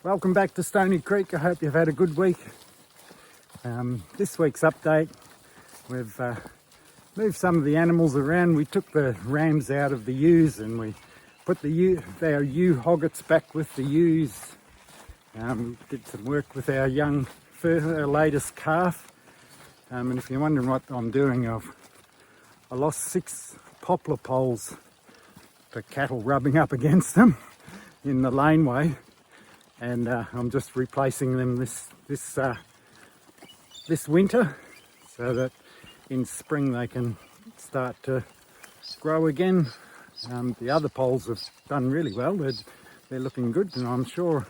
Welcome back to Stony Creek. I hope you've had a good week. This week's update, we've moved some of the animals around. We took the rams out of the ewes and we put our ewe hoggets back with the ewes. Did some work with our our latest calf. And if you're wondering what I'm doing, I lost 6 poplar poles for cattle rubbing up against them in the laneway. And I'm just replacing them this winter so that in spring they can start to grow again. The other poles have done really well. They're looking good, and I'm sure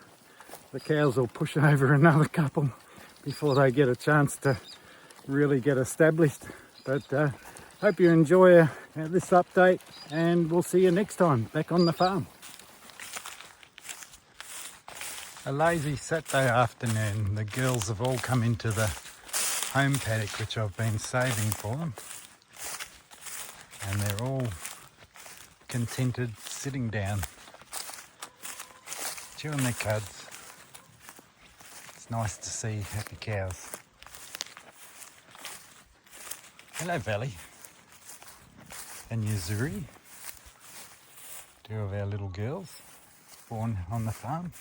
the cows will push over another couple before they get a chance to really get established. But hope you enjoy this update, and we'll see you next time back on the farm. A lazy Saturday afternoon. The girls have all come into the home paddock, which I've been saving for them, and they're all contented sitting down, chewing their cuds. It's nice to see happy cows. Hello Valley and Yuzuri, 2 of our little girls born on the farm.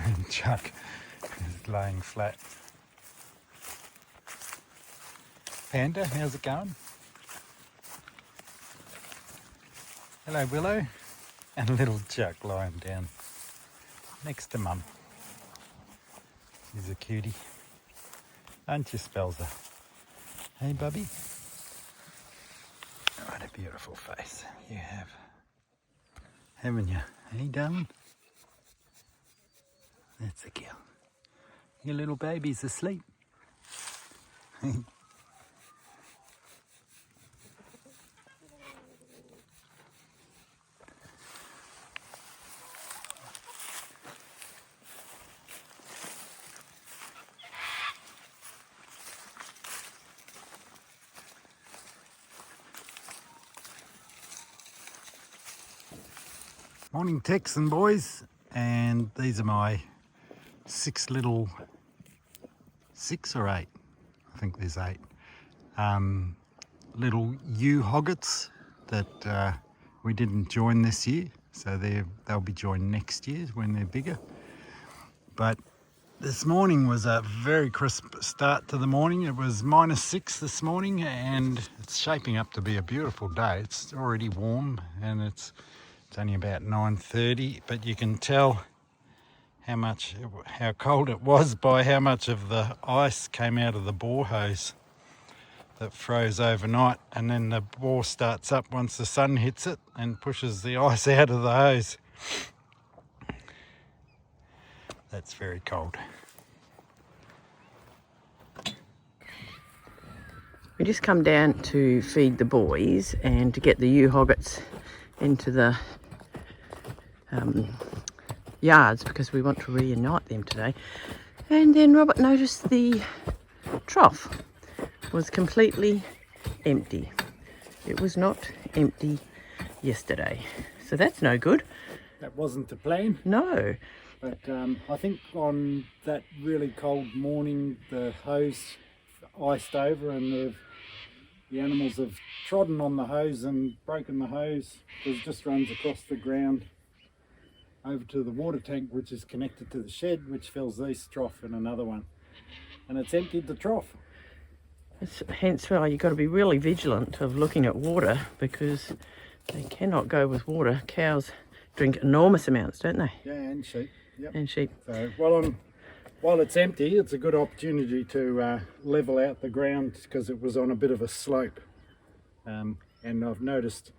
And Chuck is laying flat. Panda, how's it going? Hello Willow, and little Chuck lying down next to Mum. She's a cutie, aren't you, Spelzer? Hey Bubby. What a beautiful face you have, haven't you? Hey darling. That's the girl. Your little baby's asleep. Morning Texan boys, and these are my 6 or 8, I think there's 8 little ewe hoggets that we didn't join this year, so they'll be joined next year when they're bigger. But this morning was a very crisp start to the morning. It was -6 this morning, and it's shaping up to be a beautiful day. It's already warm, and it's only about 9:30, but you can tell how cold it was by how much of the ice came out of the bore hose that froze overnight, and then the bore starts up once the sun hits it and pushes the ice out of the hose. That's very cold. We just come down to feed the boys and to get the ewe hoggets into the yards because we want to reunite them today. And then Robert noticed the trough was completely empty. It was not empty yesterday, so that's no good. That wasn't the plan. No. But I think on that really cold morning the hose iced over, and the animals have trodden on the hose and broken the hose, because it just runs across the ground over to the water tank, which is connected to the shed, which fills this trough and another one, and it's emptied the trough. Hence why you've got to be really vigilant of looking at water, because they cannot go with water. Cows drink enormous amounts, don't they? Yeah, and sheep. Yep. And sheep. So while it's empty, it's a good opportunity to level out the ground, because it was on a bit of a slope, and I've noticed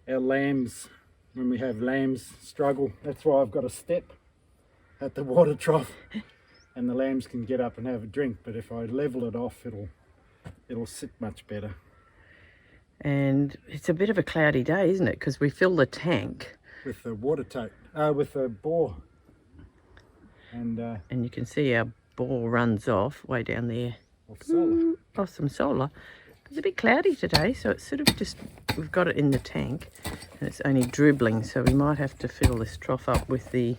our lambs, when we have lambs, struggle. That's why I've got a step at the water trough, and the lambs can get up and have a drink. But if I level it off, it'll sit much better. And it's a bit of a cloudy day, isn't it? Because we fill the tank with the water tote, with the bore, and you can see our bore runs off way down there. Off solar. Off some solar. It's a bit cloudy today, so it's sort of just, we've got it in the tank and it's only dribbling, so we might have to fill this trough up with the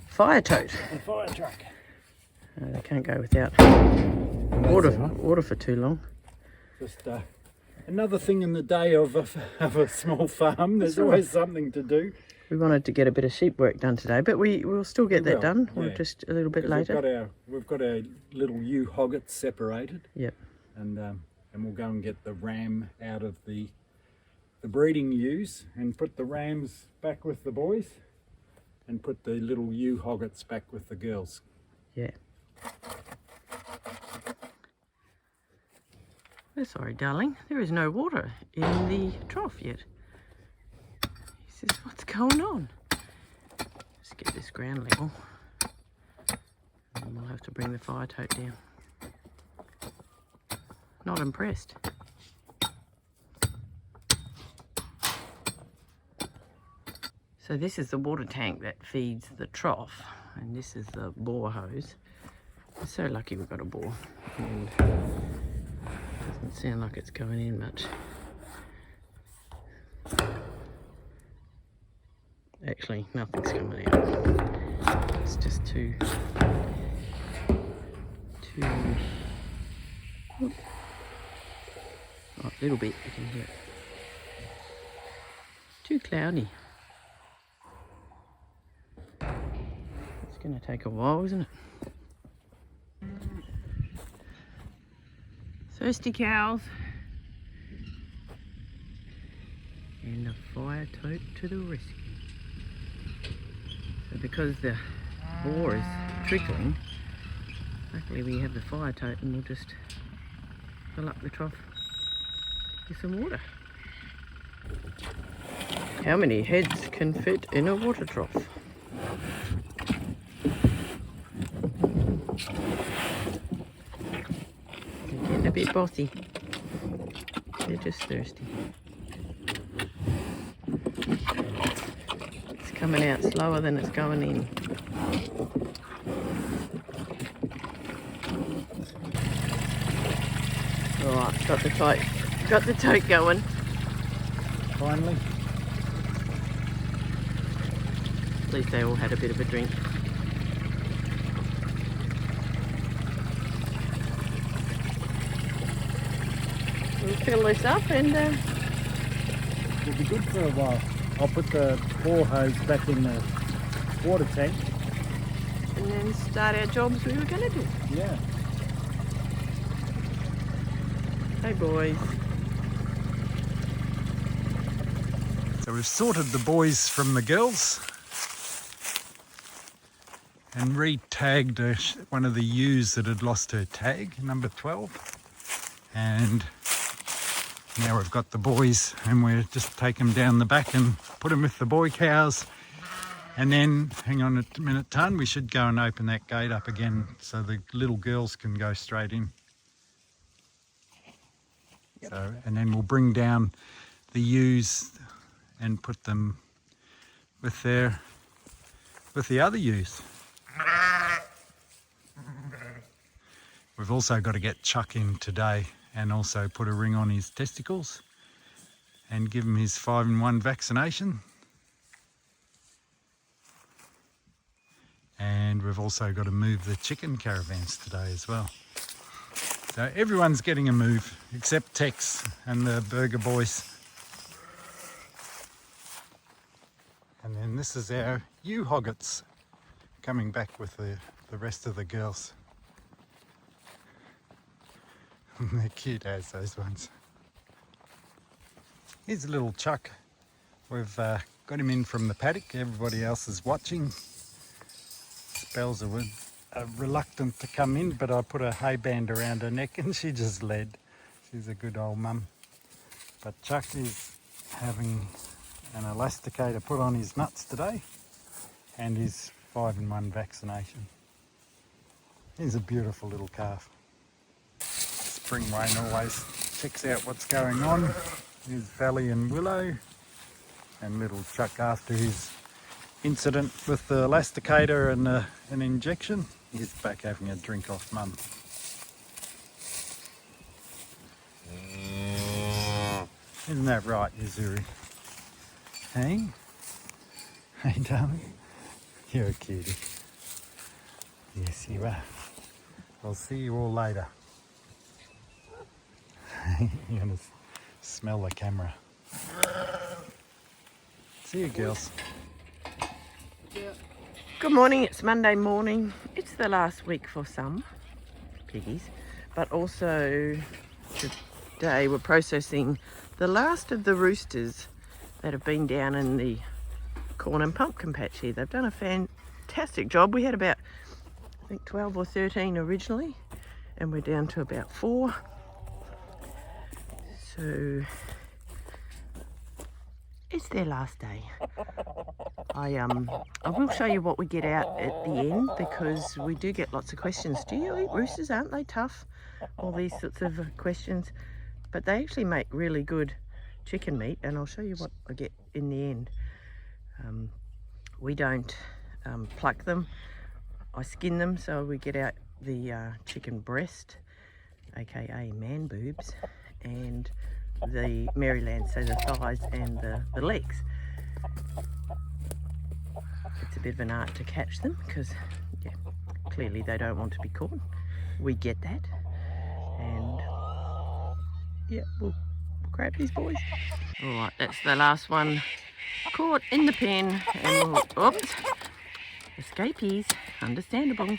fire tote. The fire truck. They can't go without water for too long. Just another thing in the day of a small farm. There's always something to do. We wanted to get a bit of sheep work done today, but we'll still get that done. Yeah. We're just a little bit later. We've got our little ewe Hogget separated. Yep. And we'll go and get the ram out of the breeding ewes and put the rams back with the boys and put the little ewe Hoggets back with the girls. Yeah. Oh, sorry, darling. There is no water in the trough yet. He says, what's going on? Let's get this ground level. And then we'll have to bring the fire tote down. Not impressed. So this is the water tank that feeds the trough, and this is the bore hose. We're so lucky we've got a bore, and it doesn't sound like it's going in much. Actually, nothing's coming out. It's just too oh, a little bit, you can hear it. Too cloudy. It's going to take a while, isn't it? Thirsty cows. And the fire tote to the rescue. So because the bore is trickling, luckily we have the fire tote and we'll just fill up the trough with some water. How many heads can fit in a water trough? They're getting a bit bossy. They're just thirsty. It's coming out slower than it's going in. Alright, got the tote going. Finally. At least they all had a bit of a drink. We'll fill this up and It'll be good for a while. I'll put the bore hose back in the water tank. and then start our jobs we were going to do. Yeah. Hey boys. So we've sorted the boys from the girls and re-tagged one of the ewes that had lost her tag, number 12. And now we've got the boys and we'll just take them down the back and put them with the boy cows. And then, hang on a minute, Ton, we should go and open that gate up again so the little girls can go straight in. Yep. So, and then we'll bring down the ewes and put them with the other ewes. We've also got to get Chuck in today and also put a ring on his testicles and give him his 5-in-1 vaccination. And we've also got to move the chicken caravans today as well. So everyone's getting a move except Tex and the burger boys. And then this is our ewe Hogets coming back with the rest of the girls. They're cute as those ones. Here's a little Chuck. We've got him in from the paddock. Everybody else is watching. Bells are reluctant to come in, but I put a hay band around her neck and she just led. She's a good old mum. But Chuck is having an elasticator put on his nuts today and his 5-in-1 vaccination. He's a beautiful little calf. Spring Rain always checks out what's going on. Here's Valley and Willow and little Chuck after his incident with the elasticator and an injection. He's back having a drink off mum. Isn't that right, Yuzuri? Hey? Hey, darling? You're a cutie. Yes, you are. I'll see you all later. You're going to smell the camera. See you, girls. Good morning, it's Monday morning. It's the last week for some piggies, but also today we're processing the last of the roosters that have been down in the corn and pumpkin patch here. They've done a fantastic job. We had about, I think, 12 or 13 originally, and we're down to about 4. So it's their last day. I will show you what we get out at the end, because we do get lots of questions. Do you eat roosters? Aren't they tough? All these sorts of questions. But they actually make really good chicken meat, and I'll show you what I get in the end. We don't pluck them. I skin them, so we get out the chicken breast, aka man boobs, and the Maryland, so the thighs and the legs. It's a bit of an art to catch them, because yeah, clearly they don't want to be caught. We get that, and yeah, we'll grab these boys. All right, that's the last one caught in the pen, and we'll, oops, escapees, understandable.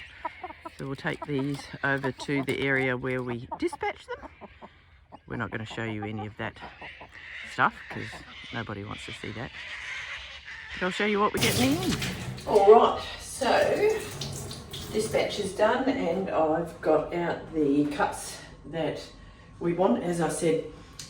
So we'll take these over to the area where we dispatch them. We're not going to show you any of that stuff because nobody wants to see that. But I'll show you what we get in the end. All right, so dispatch is done, and I've got out the cuts that we want. As I said,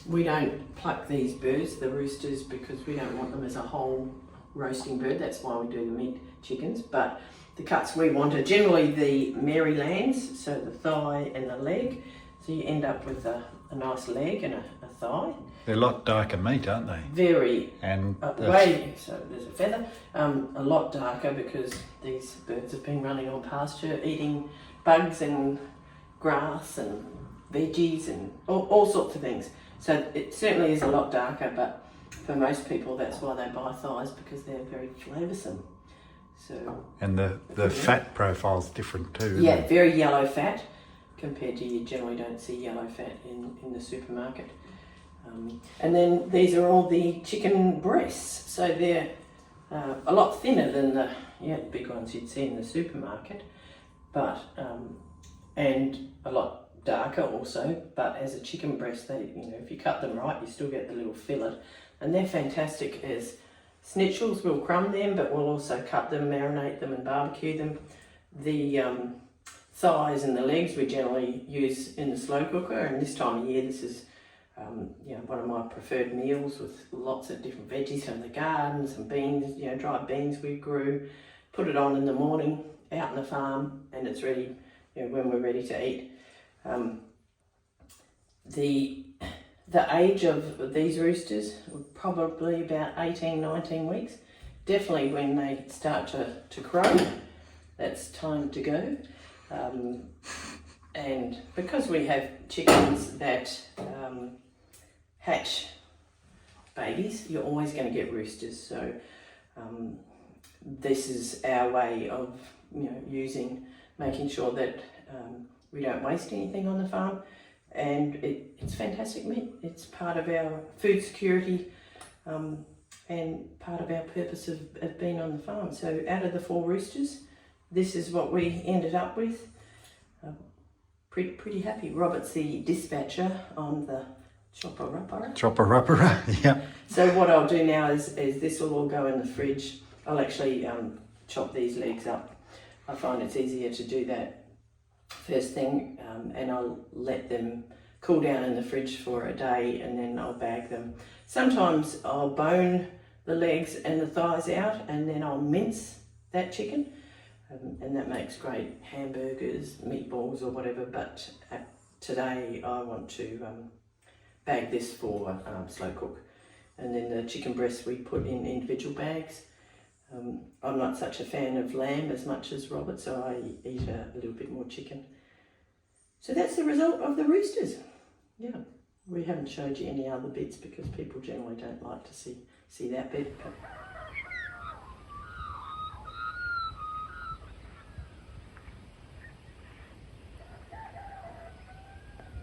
we don't pluck these birds, the roosters, because we don't want them as a whole roasting bird. That's why we do the meat chickens. But the cuts we want are generally the Marylands, so the thigh and the leg. So you end up with a nice leg and a thigh. They're a lot darker meat, aren't they? Very. And way, so there's a feather. A lot darker because these birds have been running on pasture, eating bugs and grass and veggies and all sorts of things. So it certainly is a lot darker, but for most people that's why they buy thighs, because they're very flavoursome. So. And the fat profile's different too, isn't it? Very yellow fat. Compared to, you generally don't see yellow fat in the supermarket. And then these are all the chicken breasts, so they're a lot thinner than the big ones you'd see in the supermarket, but and a lot darker also. But as a chicken breast, they, if you cut them right, you still get the little fillet, and they're fantastic as schnitzel. We'll crumb them, but we'll also cut them, marinate them, and barbecue them. The thighs and the legs we generally use in the slow cooker, and this time of year this is one of my preferred meals, with lots of different veggies from the garden, some beans, dried beans we grew. Put it on in the morning out in the farm, and it's ready when we're ready to eat. The age of these roosters were probably about 18-19 weeks. Definitely when they start to crow, that's time to go. And because we have chickens that hatch babies, you're always going to get roosters. So this is our way of making sure that we don't waste anything on the farm, and it's fantastic meat. It's part of our food security and part of our purpose of being on the farm. So out of the 4 roosters, this is what we ended up with. Pretty happy. Robert's the dispatcher on the chopper-rupper. Chopper-rupper, yeah. So what I'll do now is this will all go in the fridge. I'll actually chop these legs up. I find it's easier to do that first thing, and I'll let them cool down in the fridge for a day, and then I'll bag them. Sometimes I'll bone the legs and the thighs out, and then I'll mince that chicken. And that makes great hamburgers, meatballs or whatever, but today I want to bag this for slow cook. And then the chicken breasts we put in individual bags. I'm not such a fan of lamb as much as Robert, so I eat a little bit more chicken. So that's the result of the roosters. Yeah. We haven't showed you any other bits because people generally don't like to see that bit. But